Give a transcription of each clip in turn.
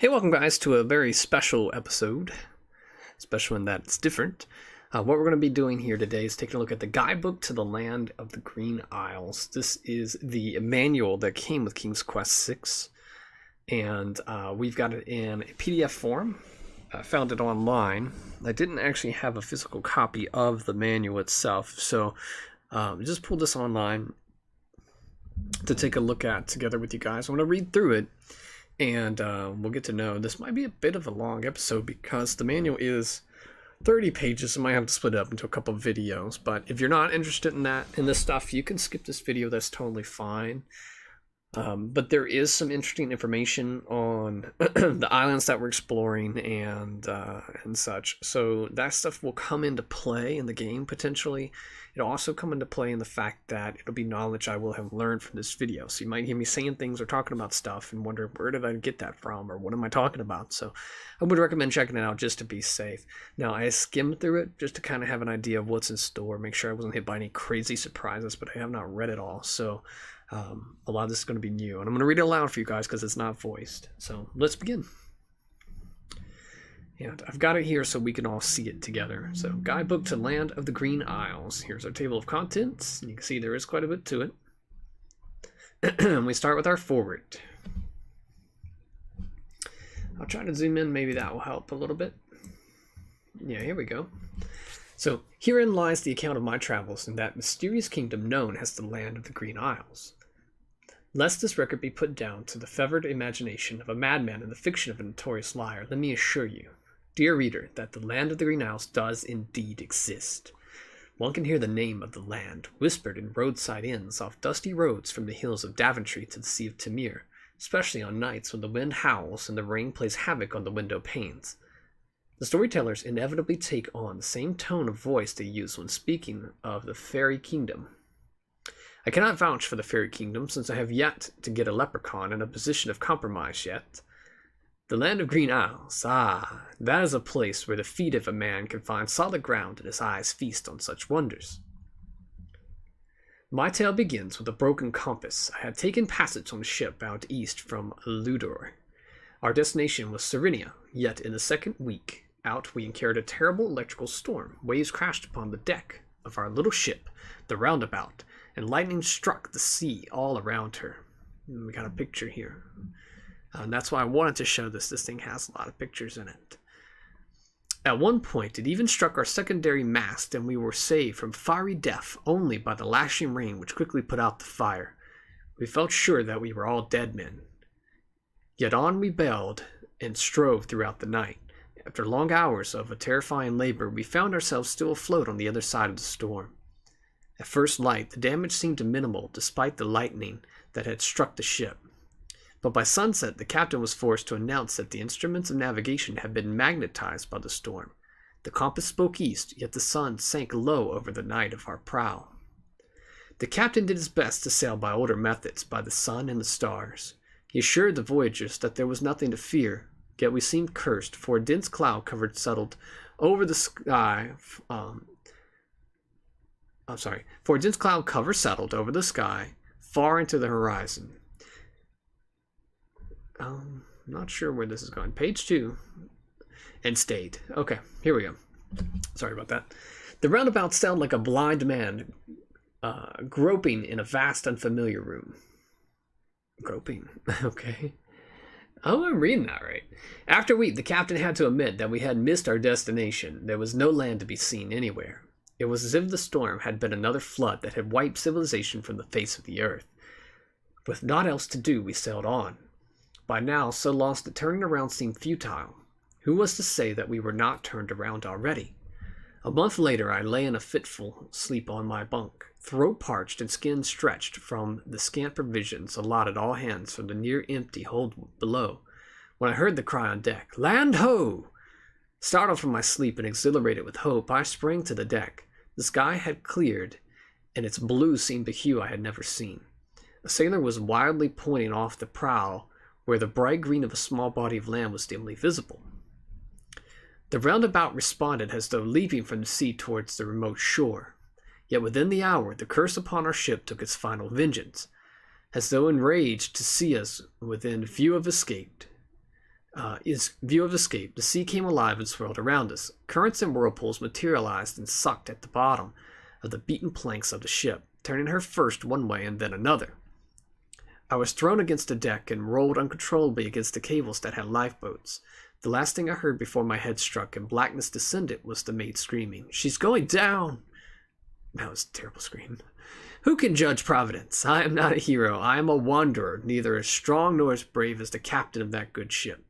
Hey, welcome guys to a very special episode. Special in that it's different. What we're going to be doing here today is taking a look at the guidebook to the Land of the Green Isles. This is the manual that came with King's Quest 6, and we've got it in a PDF form. I found it online. I didn't actually have a physical copy of the manual itself, so just pulled this online to take a look at together with you guys. I'm going to read through it. And we'll get to know. This might be a bit of a long episode because the manual is 30 pages. I might have to split it up into a couple of videos. But if you're not interested in this stuff, you can skip this video. That's totally fine. But there is some interesting information on the islands that we're exploring and such. So that stuff will come into play in the game potentially. It'll also come into play in the fact that it'll be knowledge I will have learned from this video. So you might hear me saying things or talking about stuff and wonder, where did I get that from, or what am I talking about? So I would recommend checking it out just to be safe. Now, I skimmed through it just to kind of have an idea of what's in store, make sure I wasn't hit by any crazy surprises, but I have not read it all. So a lot of this is going to be new, and I'm going to read it aloud for you guys because it's not voiced. So let's begin. And I've got it here so we can all see it together. So, Guidebook to Land of the Green Isles. Here's our table of contents. You can see there is quite a bit to it. We start with our forward. I'll try to zoom in. Maybe that will help a little bit. Yeah, here we go. So, herein lies the account of my travels in that mysterious kingdom known as the Land of the Green Isles. Lest this record be put down to the fevered imagination of a madman and the fiction of a notorious liar, let me assure you, dear reader, that the Land of the Green Isles does indeed exist. One can hear the name of the land whispered in roadside inns off dusty roads from the hills of Daventry to the Sea of Timir, especially on nights when the wind howls and the rain plays havoc on the window panes. The storytellers inevitably take on the same tone of voice they use when speaking of the Fairy Kingdom. I cannot vouch for the Fairy Kingdom, since I have yet to get a leprechaun in a position of compromise yet. The Land of Green Isles, that is a place where the feet of a man can find solid ground and his eyes feast on such wonders. My tale begins with a broken compass. I had taken passage on a ship bound east from Ludor. Our destination was Serenia, yet in the second week out we encountered a terrible electrical storm. Waves crashed upon the deck of our little ship, the Roundabout, and lightning struck the sea all around her. We got a picture here. And that's why I wanted to show this. This thing has a lot of pictures in it. At one point, it even struck our secondary mast, and we were saved from fiery death only by the lashing rain, which quickly put out the fire. We felt sure that we were all dead men. Yet on we bailed and strove throughout the night. After long hours of a terrifying labor, we found ourselves still afloat on the other side of the storm. At first light, the damage seemed minimal, despite the lightning that had struck the ship. But by sunset, the captain was forced to announce that the instruments of navigation had been magnetized by the storm. The compass spoke east, yet the sun sank low over the night of our prow. The captain did his best to sail by older methods, by the sun and the stars. He assured the voyagers that there was nothing to fear, yet we seemed cursed, for a dense cloud settled over the sky. For a dense cloud cover settled over the sky, far into the horizon. Not sure where this is going. Page 2. And stayed. Okay, here we go. Sorry about that. The Roundabout sounded like a blind man groping in a vast unfamiliar room. Groping. Okay. Oh, I'm reading that right. After a week, the captain had to admit that we had missed our destination. There was no land to be seen anywhere. It was as if the storm had been another flood that had wiped civilization from the face of the earth. With naught else to do, we sailed on. By now, so lost that turning around seemed futile. Who was to say that we were not turned around already? A month later, I lay in a fitful sleep on my bunk, throat parched and skin stretched from the scant provisions allotted all hands from the near-empty hold below, when I heard the cry on deck, "Land ho!" Startled from my sleep and exhilarated with hope, I sprang to the deck. The sky had cleared, and its blue seemed a hue I had never seen. A sailor was wildly pointing off the prow, where the bright green of a small body of land was dimly visible. The Roundabout responded as though leaping from the sea towards the remote shore. Yet within the hour, the curse upon our ship took its final vengeance. As though enraged to see us within view of escape, view of escape, the sea came alive and swirled around us. Currents and whirlpools materialized and sucked at the bottom of the beaten planks of the ship, turning her first one way and then another. I was thrown against the deck and rolled uncontrollably against the cables that had lifeboats. The last thing I heard before my head struck and blackness descended was the mate screaming, "She's going down!" That was a terrible scream. Who can judge Providence? I am not a hero. I am a wanderer, neither as strong nor as brave as the captain of that good ship.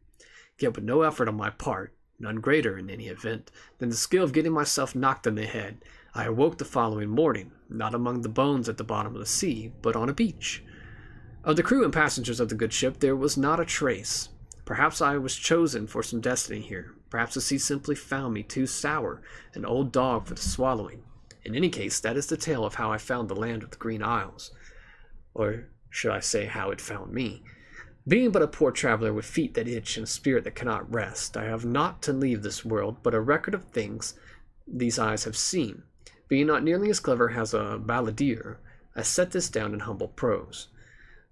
Yet with no effort on my part, none greater in any event, than the skill of getting myself knocked on the head, I awoke the following morning, not among the bones at the bottom of the sea, but on a beach. Of the crew and passengers of the good ship there was not a trace. Perhaps I was chosen for some destiny here. Perhaps the sea simply found me too sour, an old dog for the swallowing. In any case, that is the tale of how I found the land of the Green Isles. Or should I say how it found me? Being but a poor traveler with feet that itch and a spirit that cannot rest, I have not to leave this world, but a record of things these eyes have seen. Being not nearly as clever as a balladeer, I set this down in humble prose.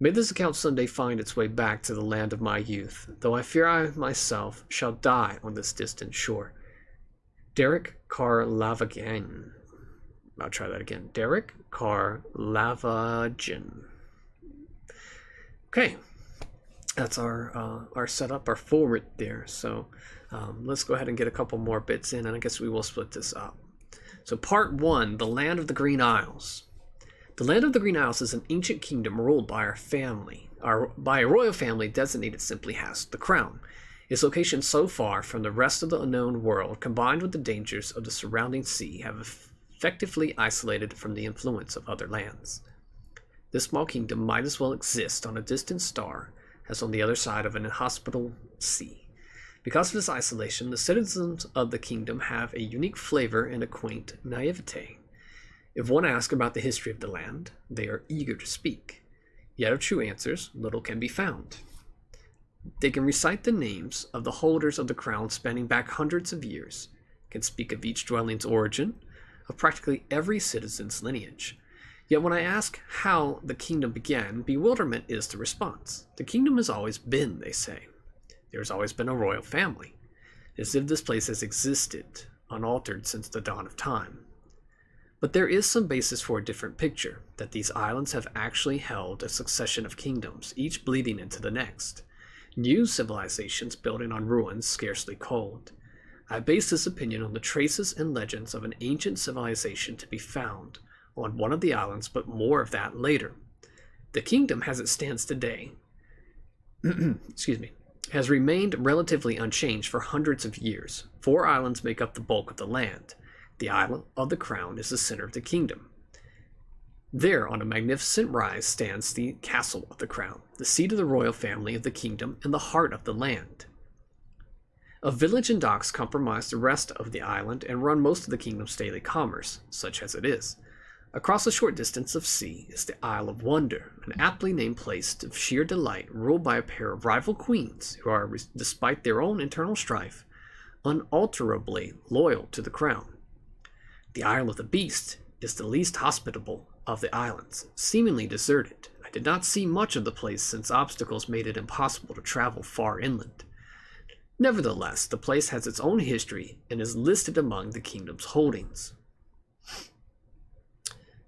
May this account someday find its way back to the land of my youth, though I fear I myself shall die on this distant shore. Derek Carlavagian. I'll try that again. Derek Carlavagian. Okay, that's our setup, our forward there. So let's go ahead and get a couple more bits in, and I guess we will split this up. So part 1, the Land of the Green Isles. The Land of the Green Isles is an ancient kingdom ruled by by a royal family designated simply as the Crown. Its location so far from the rest of the unknown world, combined with the dangers of the surrounding sea, have effectively isolated from the influence of other lands. This small kingdom might as well exist on a distant star as on the other side of an inhospitable sea. Because of this isolation, the citizens of the kingdom have a unique flavor and a quaint naivete. If one asks about the history of the land, they are eager to speak. Yet of true answers, little can be found. They can recite the names of the holders of the crown spanning back hundreds of years, can speak of each dwelling's origin, of practically every citizen's lineage. Yet when I ask how the kingdom began, bewilderment is the response. The kingdom has always been, they say. There has always been a royal family, as if this place has existed, unaltered since the dawn of time. But there is some basis for a different picture, that these islands have actually held a succession of kingdoms, each bleeding into the next. New civilizations building on ruins scarcely cold. I base this opinion on the traces and legends of an ancient civilization to be found on one of the islands, but more of that later. The kingdom, as it stands today, has remained relatively unchanged for hundreds of years. 4 islands make up the bulk of the land. The island of the Crown is the center of the kingdom. There, on a magnificent rise, stands the Castle of the Crown, the seat of the royal family of the kingdom and the heart of the land. A village and docks comprise the rest of the island and run most of the kingdom's daily commerce, such as it is. Across a short distance of sea is the Isle of Wonder, an aptly named place of sheer delight, ruled by a pair of rival queens who are, despite their own internal strife, unalterably loyal to the crown. The Isle of the Beast is the least hospitable of the islands, seemingly deserted. I did not see much of the place since obstacles made it impossible to travel far inland. Nevertheless, the place has its own history and is listed among the kingdom's holdings.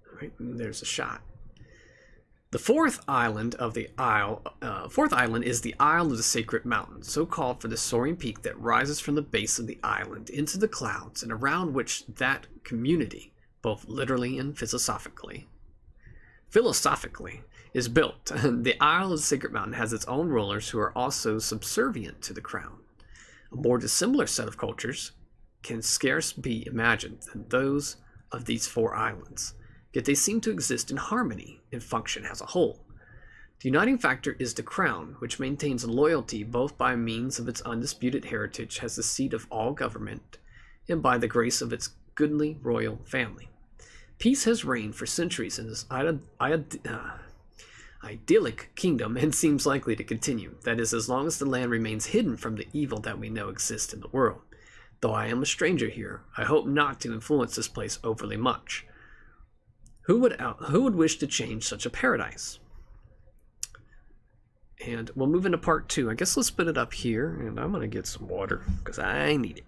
All right, there's a shot. The fourth island is the Isle of the Sacred Mountain, so called for the soaring peak that rises from the base of the island into the clouds and around which that community, both literally and philosophically, is built. The Isle of the Sacred Mountain has its own rulers who are also subservient to the crown. A more dissimilar set of cultures can scarce be imagined than those of these 4 islands. Yet they seem to exist in harmony and function as a whole. The uniting factor is the crown, which maintains loyalty both by means of its undisputed heritage as the seat of all government and by the grace of its goodly royal family. Peace has reigned for centuries in this idyllic kingdom and seems likely to continue. That is, as long as the land remains hidden from the evil that we know exists in the world. Though I am a stranger here, I hope not to influence this place overly much. Who would wish to change such a paradise? And we'll move into part 2. I guess let's put it up here, and I'm going to get some water because I need it.